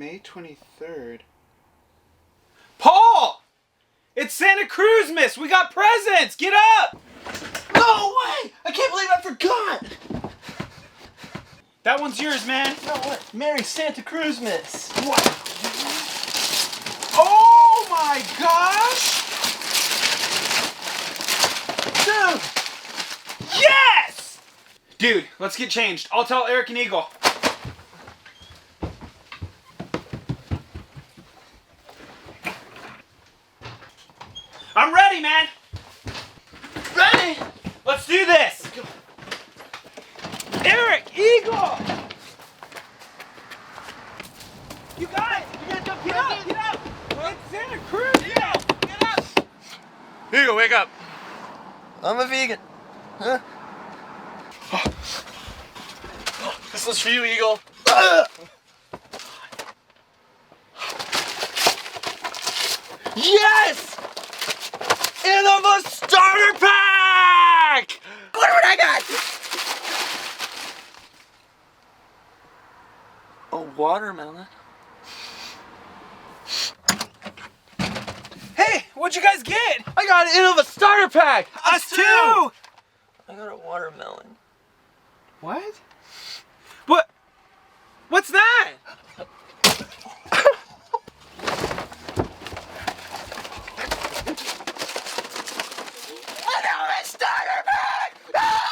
May 23rd. Paul! It's Santa Cruzmas! We got presents! Get up! No way! I can't believe I forgot! That one's yours, man. No, what? Merry Santa Cruzmas! What? Oh my gosh! Dude! Yes! Dude, let's get changed. I'll tell Eric and Eagle. I'm ready, man! Ready? Let's do this! Eric, Eagle! You guys, you gotta get up, get up! It's Santa Cruz! Get up! Eagle, wake up! I'm a vegan. Huh? This was for you, Eagle. Yes! And I'm a starter pack! Look what I got! A watermelon. Hey, what'd you guys get? I got an of a starter pack! Us too! I got a watermelon. What? What? What's that? Another starter pack! Ah!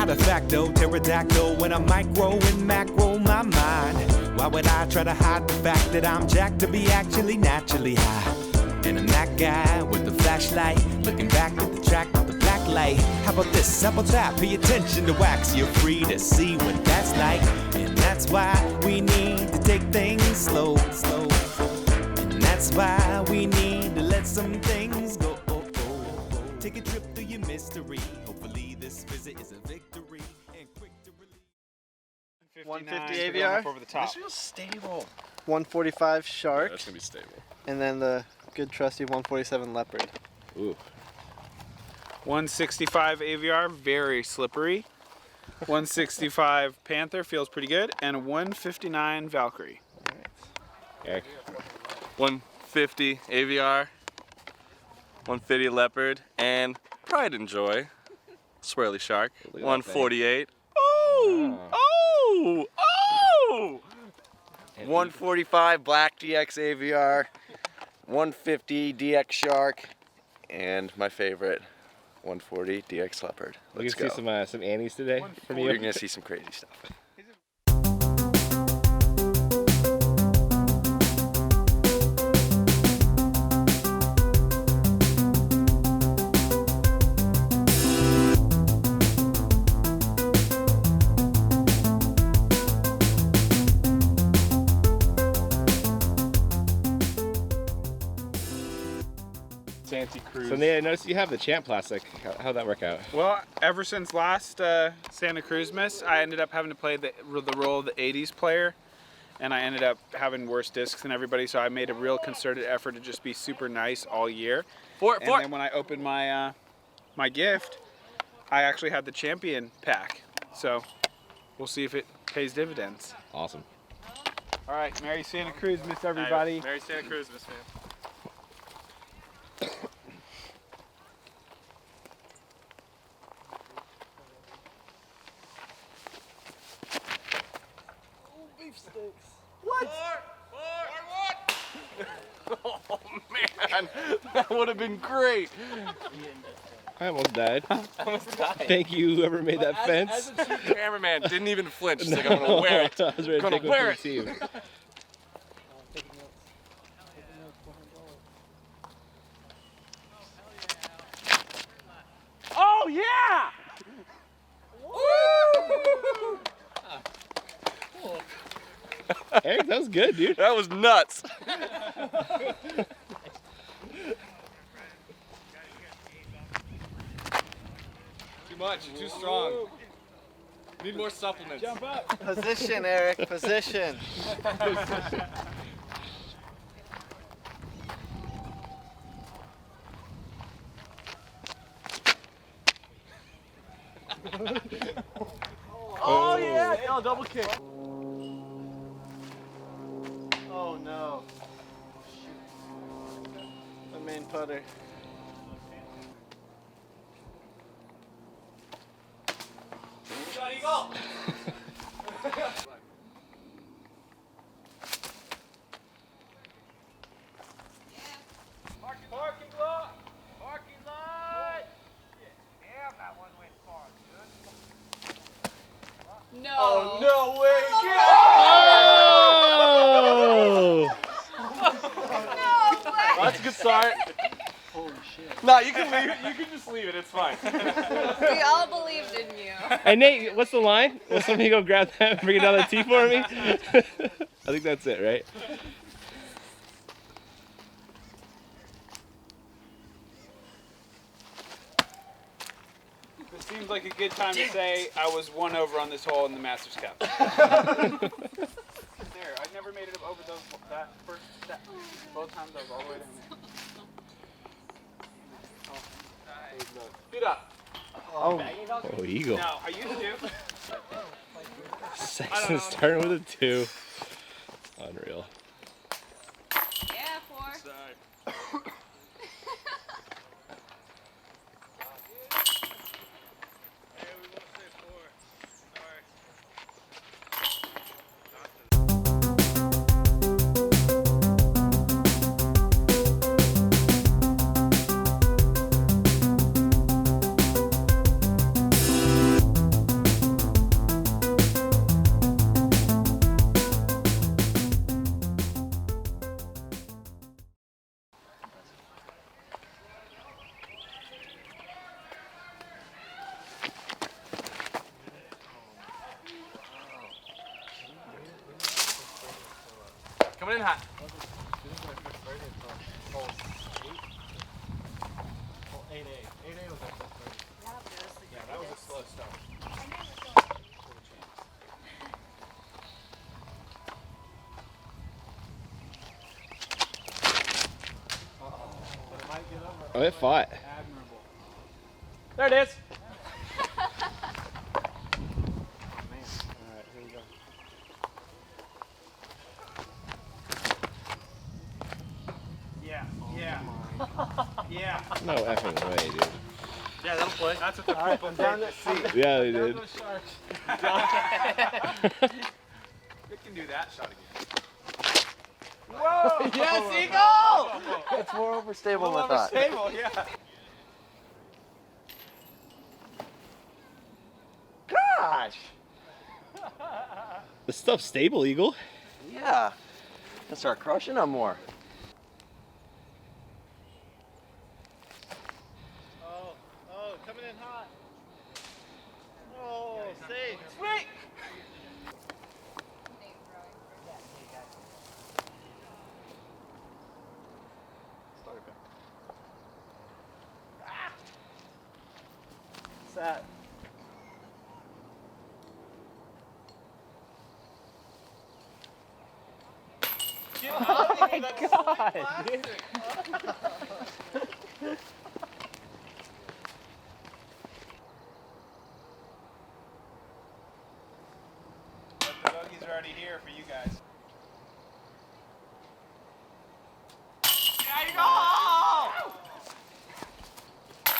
De facto, pterodactyl when I micro and macro my mind. Why would I try to hide the fact that I'm jacked to be actually naturally high? And I'm that guy with the flashlight, looking back at the track with the black light. How about this? How about that? Pay attention to wax, you're free to see what that's like. And that's why we need to take things slow, slow. And that's why we need to let some things go. Take a trip through your mystery. Hopefully this visit is a victory and quick to release. 150 AVR. Over the top. This feels stable. 145 Shark. That's gonna be stable. And then the good trusty 147 Leopard. Ooh. 165 AVR, very slippery. 165 Panther feels pretty good, and a 159 Valkyrie. Okay. 150 AVR. 150 Leopard, and Pride and Joy, Swirly Shark, 148. Oh! Oh! Oh! 145 Black DX AVR, 150 DX Shark, and my favorite, 140 DX Leopard. Let's go. We can see some Annies today from you. You're gonna see some crazy stuff. Santa Cruz. So Nate, I noticed you have the Champ plastic. How'd that work out? Well, ever since last Santa Cruzmas, I ended up having to play the role of the 80s player, and I ended up having worse discs than everybody, so I made a real concerted effort to just be super nice all year. And then when I opened my my gift, I actually had the Champion pack, so we'll see if it pays dividends. Awesome. All right, Merry Santa Cruzmas, everybody. Merry Santa Cruzmas, man. Oh man, that would have been great. I almost died. I almost died. Thank you, whoever made that fence. As a true cameraman, didn't even flinch. He's like, I'm gonna wear it. I was ready to Gonna take wear one it. for the team. Oh yeah! Woo! Eric, that was good, dude. That was nuts. Too much, too strong. Need more supplements. Jump up. Position, Eric. Position. Oh yeah, yo, double kick. Oh no. The main putter. Johnny, go. Parking lot. Parking lot. Damn, that one went far, dude. No. Oh no way! No way. That's a good start. Holy shit. No, you can leave it. You can just leave it. It's fine. We all believed in you. Hey, Nate, what's the line? Will somebody go grab that and bring it down the tee for me? I think that's it, right? This seems like a good time to say I was one over on this hole in the Masters Cup. There, I've never made it over that first step. Both times I was all the way down there. Feet up. Oh, eagle. No, I used to. Sexton starting with a 2. Unreal. Yeah, 4. Coming in hot. Yeah, that was a slow start. Oh, it fought. Admirable. There it is. Yeah, yeah. Yeah. No effing way, dude. Yeah, that'll play. That's what the people pay to see. Yeah, they did. It can do that shot again. Whoa! Yes, Eagle! It's more overstable than I thought. Table, yeah. Gosh. This stuff's stable, Eagle. Yeah. Let's start crushing them more. Oh, coming in hot. Oh, safe. Sweet. Sat. Oh my god! But the bogeys are already here for you guys. There you go!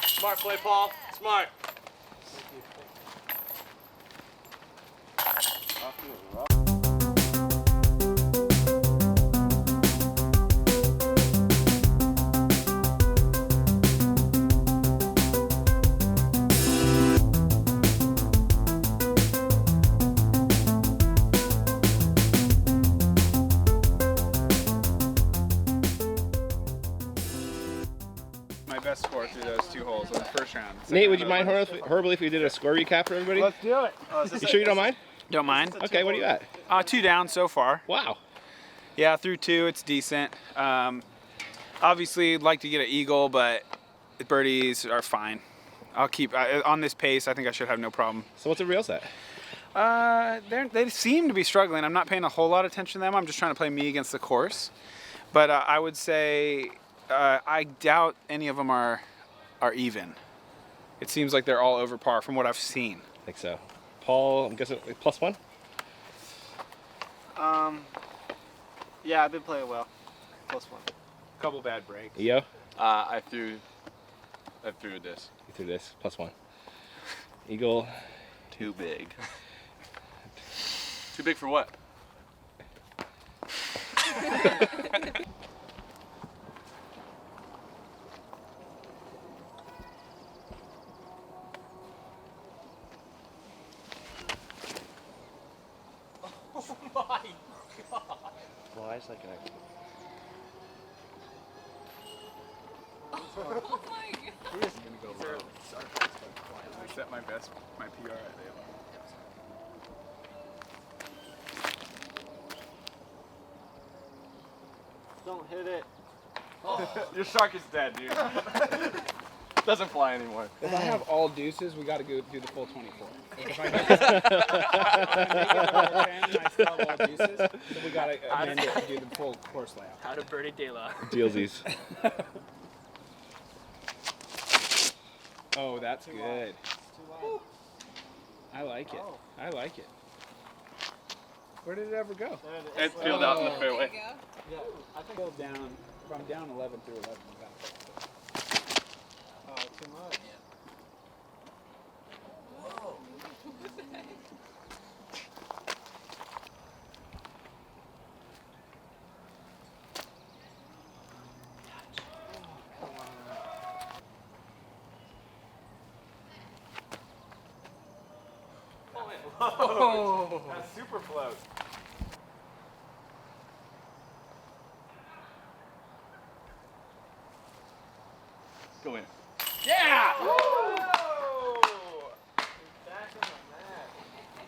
Smart play, Paul. Smart. My best score through those 2 holes on the first round. Nate, would you mind horribly if we did a score recap for everybody? Let's do it. Oh, is this You sure you don't mind? Don't mind. Okay, what are you at? 2 down so far. Wow. Yeah, through 2, it's decent. Obviously, I'd like to get an eagle, but the birdies are fine. I'll keep on this pace. I think I should have no problem. So what's the reels at? They seem to be struggling. I'm not paying a whole lot of attention to them. I'm just trying to play me against the course. But I would say I doubt any of them are even. It seems like they're all over par from what I've seen. I think so. Paul, I'm guessing +1? Yeah, I've been playing well. +1. Couple bad breaks. Yo, I threw this. you threw this, +1. Eagle. Too big. Too big for what? Why is that connected? Oh my god. I'm gonna go low. I set my PR at the Don't hit it. Your shark is dead, dude. Doesn't fly anymore. If I have all deuces, we got to go do the full 24. Like if I make it all 10 and I still have all deuces, then we got to amend it and do the full course layout. How to birdie de la. Dealsies. Oh, that's good. I like it. I like it. Where did it ever go? It's peeled out in the There fairway. you go. I think I'm down. If I'm down 11 through 11, I got it. Oh, too much. Oh, that's super float. Go in. Yeah!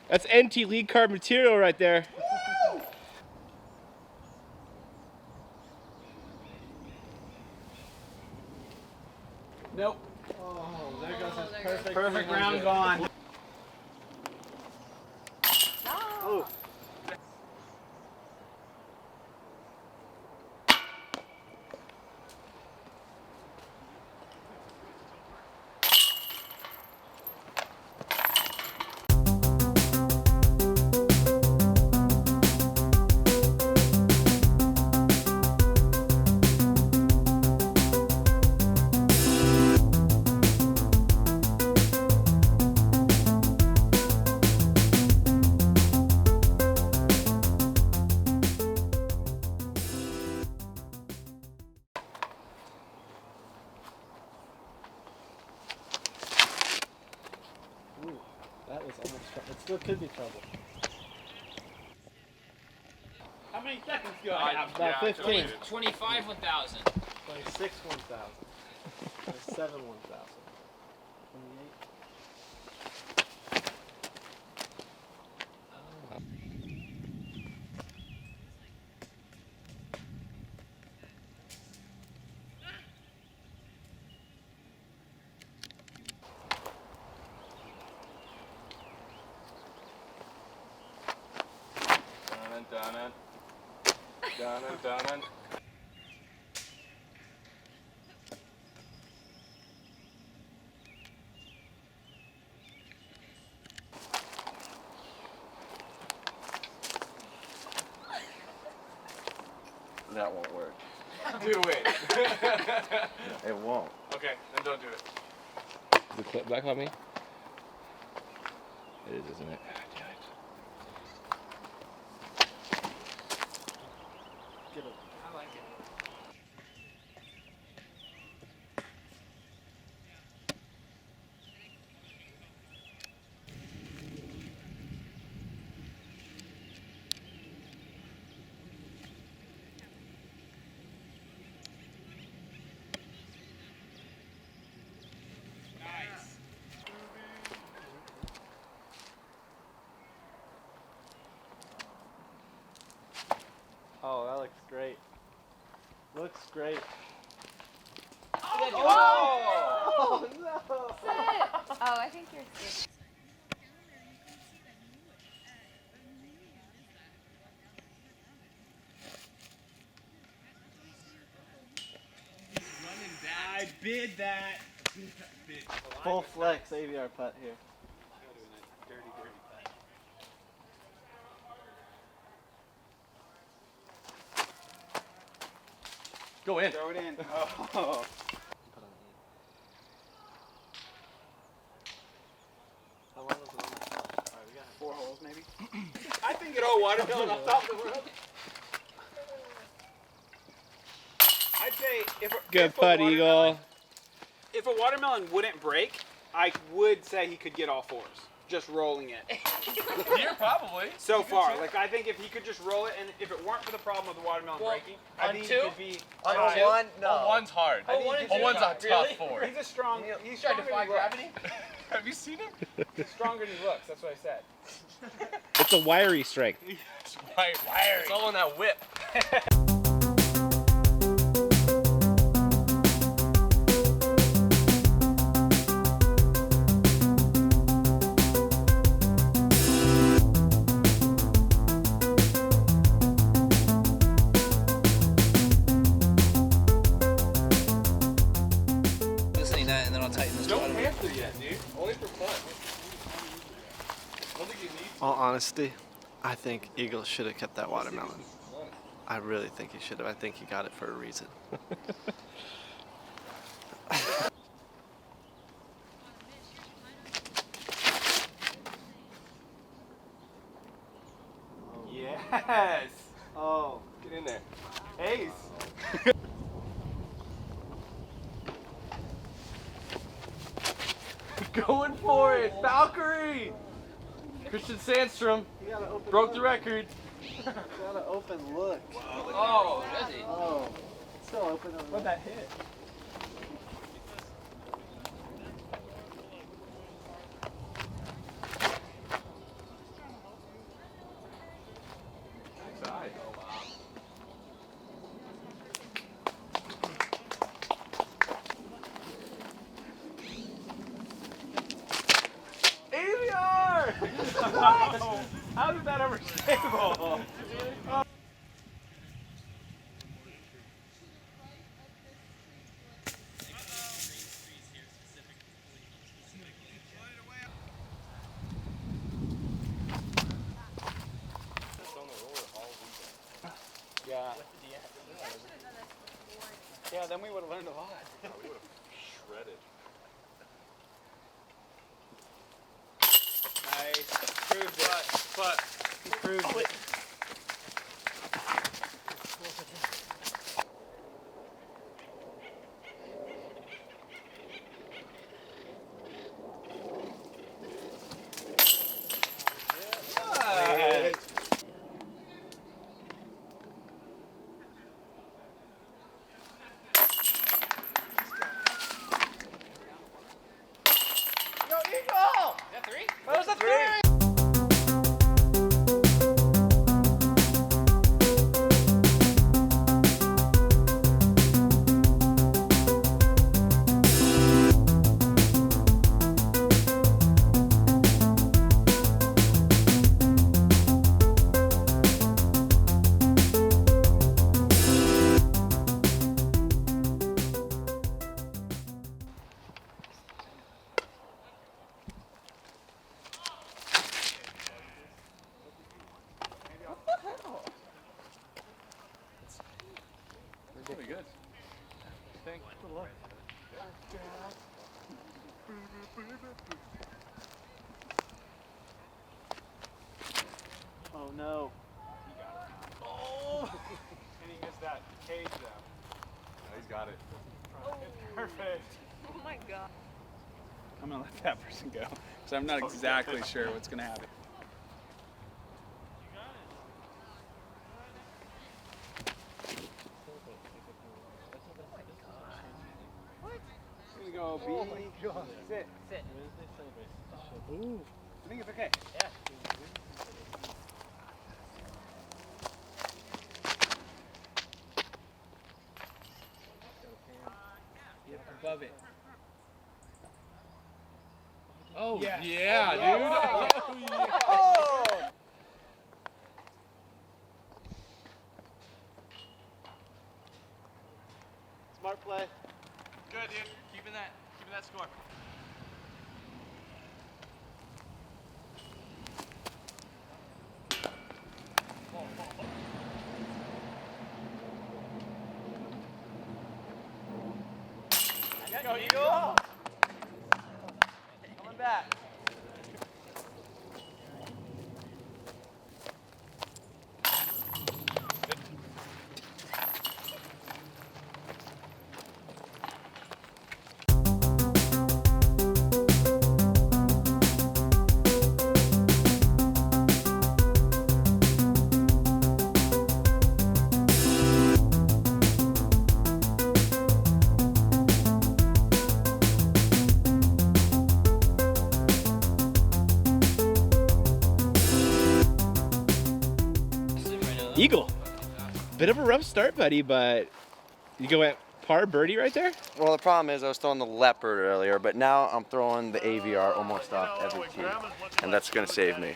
That's NT lead card material right there. Nope. Oh, there goes his there goes perfect. Perfect 300. round gone. Oh. That was almost. It still could be trouble. How many seconds do I have? About 15. 25 1,000. 26 1,000. 27 1,000. 28. Dun. That won't work. Do it. It won't. Okay, then don't do it. Is the clip back on me? It is, isn't it? Damn it. Get it. I like it. great. Oh! Oh, I think you're sick. I bid that. Full flex AVR putt here. Go in. Throw it in. Oh. How long was it on that? Alright, we got 4 holes maybe. I think it all watermelon on top of the world. I'd say if Good putt, Eagle. If a watermelon wouldn't break, I would say he could get all 4s. Just rolling it. Here, probably. So far, like I think if he could just roll it, and if it weren't for the problem with the watermelon breaking, I on think two? he could be. On Two? one? No. Oh, one's hard. I think Oh, he could one's be- a tough 4. He's a strong. He's Trying to stronger defy than he looks. gravity? Have you seen him? He's stronger than he looks. That's what I said. It's a wiry strike. It's wiry. It's all in that whip. Listening to that, and then I'll tighten this Don't bottom. cancel yet, dude. Only for fun. I don't think you need All honesty, I think Eagle should have kept that watermelon. I really think he should have. I think he got it for a reason. Yes. Oh. Get in there. Ace. Going for it. Valkyrie. Christian Sandstrom broke the record. Got an open look. Oh, does he? Oh. It's still open. What'd that hit? AVR! How did that ever stable? Yeah. Yeah, then we would have learned a lot. Shredded. Nice. Proved it. But He proved it. pretty good. Thank good luck. Oh no. Oh! And he missed that cage though. He's got it. Perfect. Oh my god. I'm gonna let that person go because I'm not exactly sure what's gonna happen. I'm gonna go B. Sit. Sit. Ooh. I think it's okay. Above it. Oh, yeah, dude. Oh, yeah. Smart play. Good, dude. Keeping that score. Go, Eagle! Coming back. Eagle. Bit of a rough start, buddy, but you go at par birdie right there? Well, the problem is I was throwing the leopard earlier, but now I'm throwing the AVR almost off every tee, and that's gonna save me.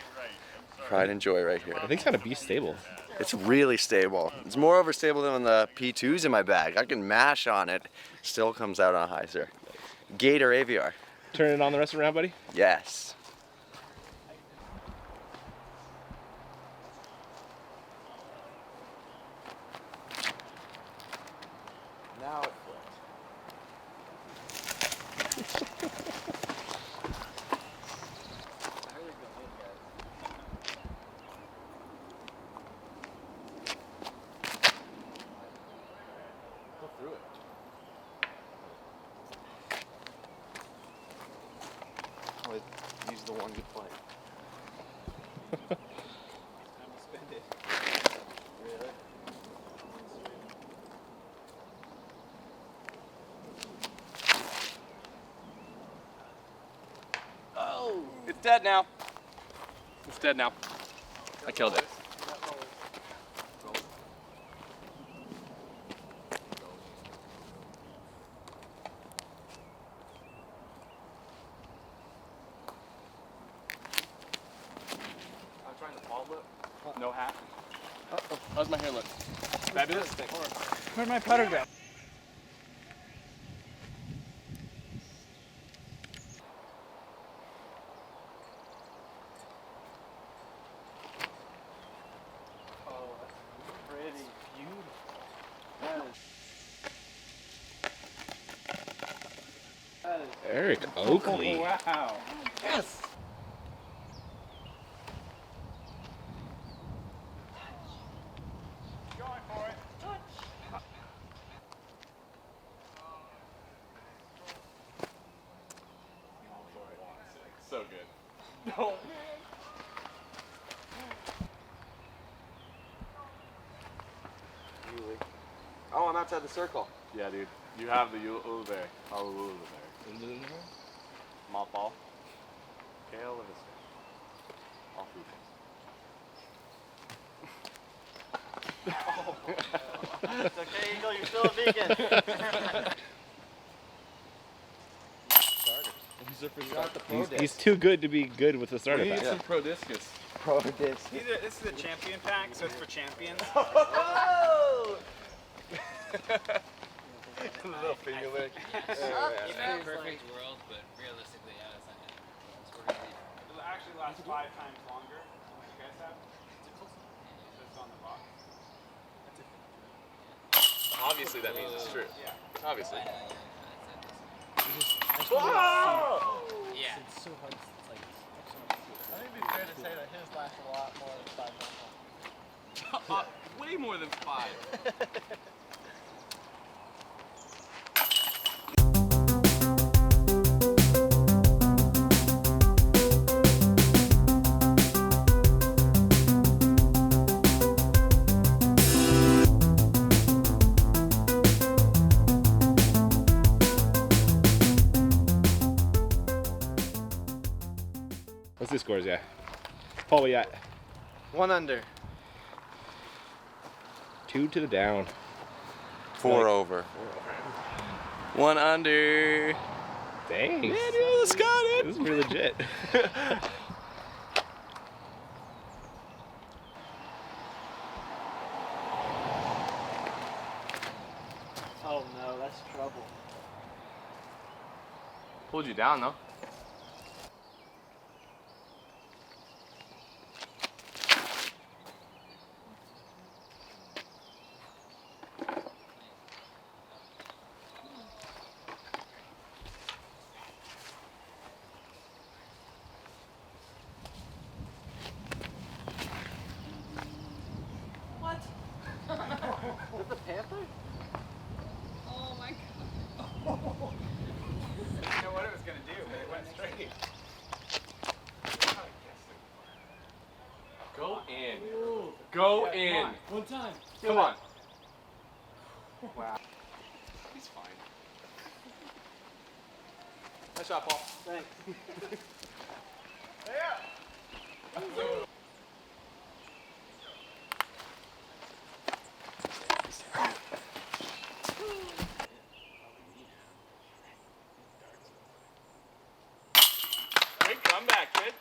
Pride and joy right here. I think it's gonna be stable. It's really stable. It's more overstable than the P2s in my bag. I can mash on it, still comes out on a hyzer. Gator AVR. Turn it on the rest of the round, buddy. Yes. Now it flipped. Go through it. Oh, use the one good play. It's dead now. It's dead now. I killed it. I'm trying to ball look. No hat. How's my hair look? Fabulous. Where'd my putter go? Eric Oakley. Wow. Yes. Going for it. So good. No. Oh, I'm outside the circle. Yeah, dude. You have the Ulu there. Ulu there. Mop ball. Kale and his all food. It's okay, Eagle, you're still a vegan. He's too good to be good with the starter We need pack. some pro discus. Pro disc. This is the champion pack, so it's for champions. Oh! A little finger lick. In a perfect world, but realistically, yeah, that's not it. So we're gonna leave. It'll actually last 5 times longer than what you guys have. So it's on the box. Obviously, that means it's true. Yeah. Obviously. I know, yeah, that's Yeah. it. I think it'd be fair to say that his lasts a lot more than 5 months. Way more than 5. What's the scores, yeah? Paul, what you at? 1 under. 2 to the down. 4 over. 1 under. Thanks. Man, dude, let's go, dude. This is pretty legit. Oh no, that's trouble. Pulled you down though. Is it the Panther? Oh my god. I didn't know what it was going to do, but it went straight. Go in. Go in. One time. Come on. Wow. He's fine. Nice shot, Paul. Thanks. Great comeback, kid.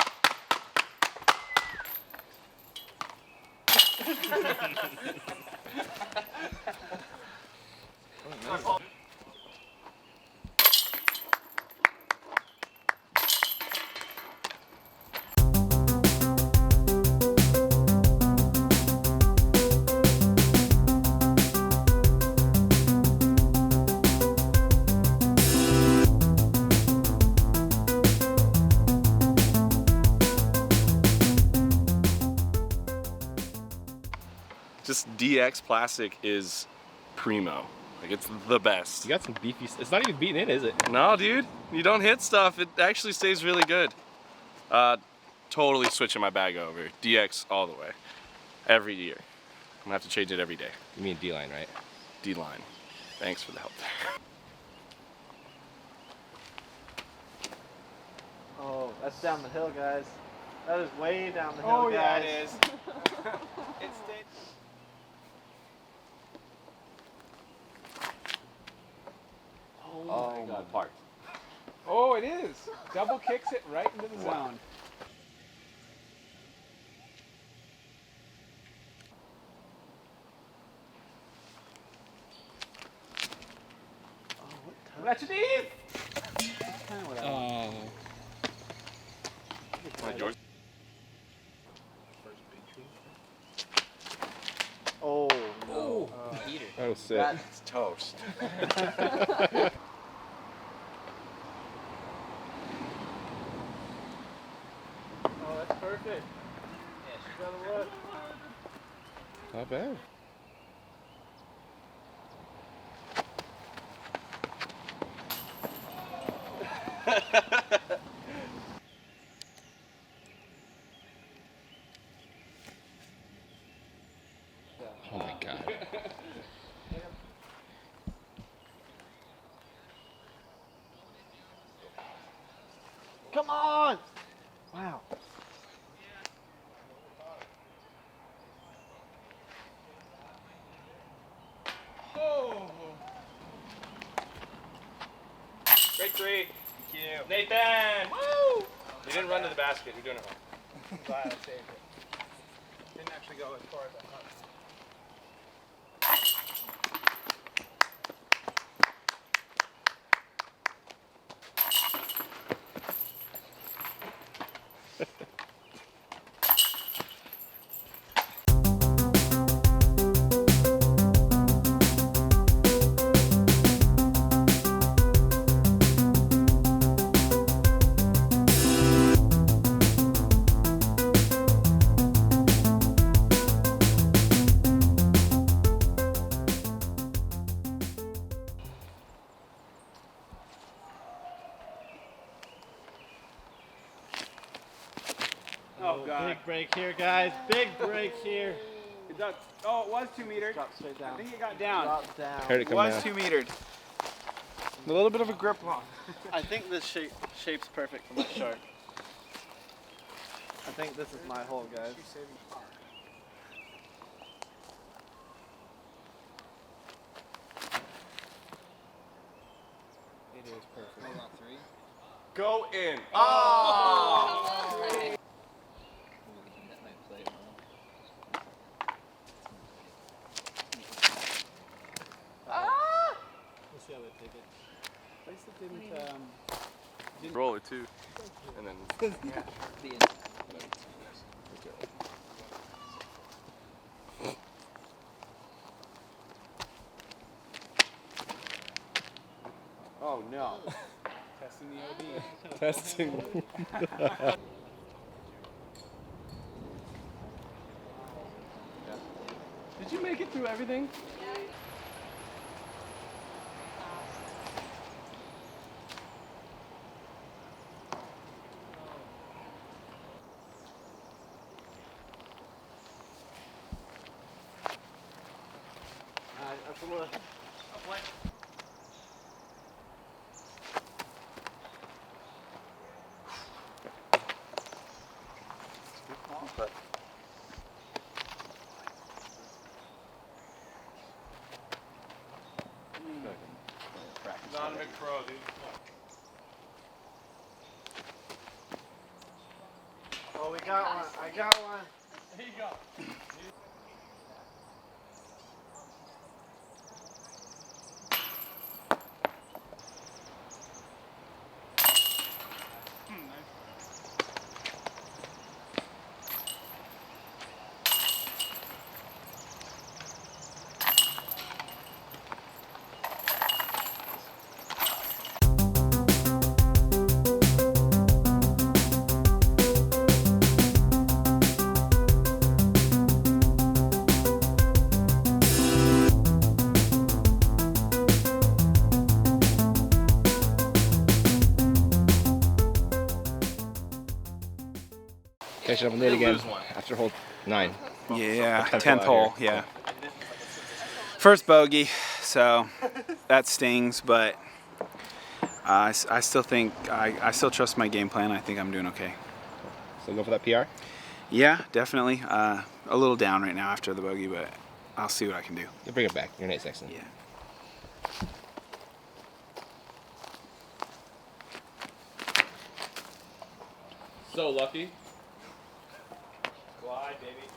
Just DX plastic is primo. Like, it's the best. You got some beefy. It's not even beaten in, is it? No, dude, you don't hit stuff. It actually stays really good. Totally switching my bag over. DX all the way. Every year. I'm gonna have to change it every day. You mean D-line, right? D-line. Thanks for the help there. Oh, that's down the hill, guys. That is way down the hill, Oh, guys. yeah, it is. It stayed. Oh my God, parked. Oh, it is. Double kicks it right into the zone. That's your knees. Oh. Yours? Oh, no. Oh, sick. That's toast. Oh, that's perfect. Yeah, she's got to look. Not bad. Oh my god. Come on! Wow. Oh. Great three. Thank you. Nathan! Woo! You didn't run to the basket. You're doing it wrong. I'm glad I saved it. Didn't actually go as far as I thought. Oh, God. Big break here, guys. Big break here. It does. Oh, it was 2 metered. Drop straight down. I think it got down. Drop down. Heard it It come was down. 2 metered. A little bit of a grip loss. I think this shape's perfect for my shark. I think this is my hole, guys. Go in. Roll it too. And then Oh no. Testing the OD. testing. Did you make it through everything? Not a McPro, dude. Oh, we got one. I got one. There you go. Catch it up and late You'll again lose one. after hole 9. Yeah, 10th 10th hole hole, yeah. First bogey, so that stings, but I still think, I still trust my game plan. I think I'm doing okay. So go for that PR. Yeah, definitely. A little down right now after the bogey, but I'll see what I can do. You'll bring it back. You're Nate Sexton. Yeah. So lucky. Glide, baby.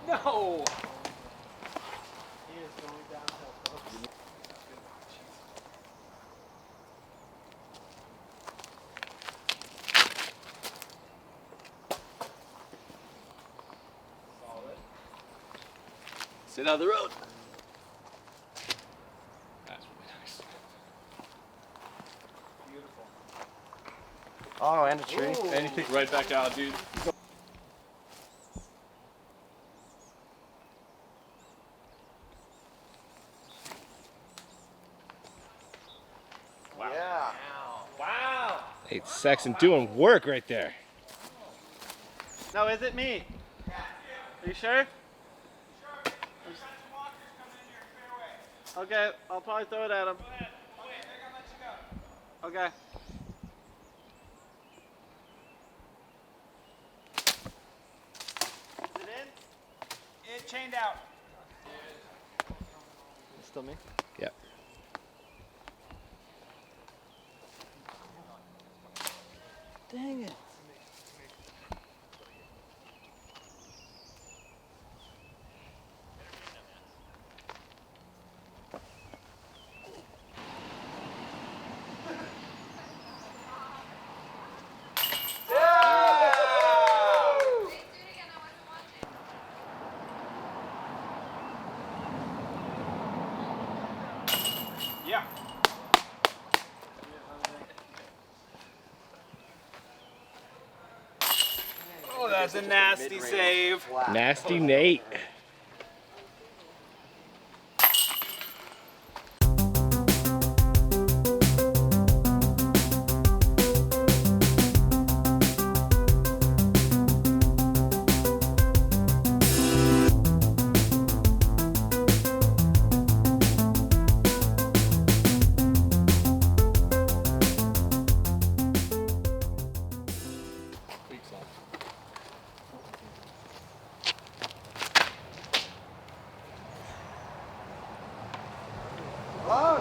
No! He is going downhill, folks. Sit on the road. That's really nice. Beautiful. Oh, and a tree. And you kick right back out, dude. Yeah. Nate Sexton doing work right there. No, is it me? Are you sure? Okay, I'll probably throw it at him. Okay. Is it in? It chained out. It's still me? Yep. Dang it. Yeah. Oh, that's a nasty save. Nasty Nate.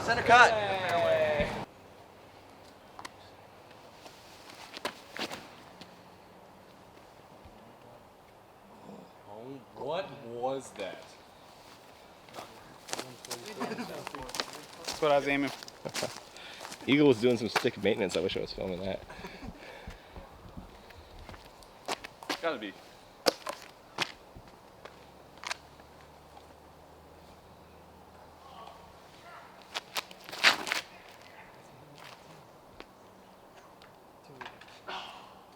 center cut. What was that? That's what I was aiming for. Eagle was doing some stick maintenance. I wish I was filming that. Gotta be.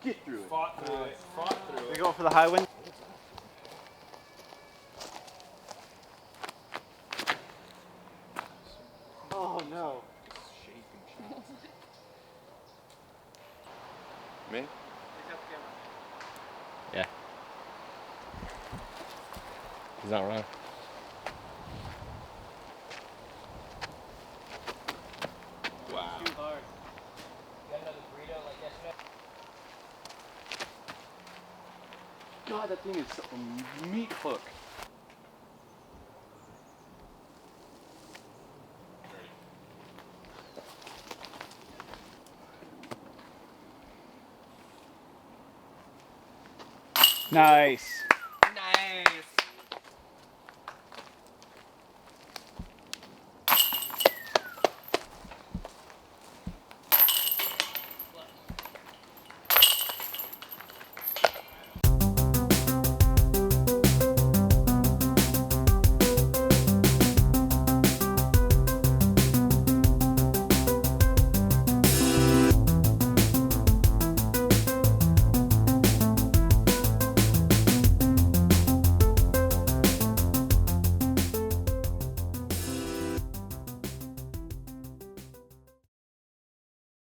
Get through it. Fought through it. Fought through We it. going for the high wind? Oh no. Me? Yeah. He's not wrong. Wow. God, that thing is a meat hook. Nice.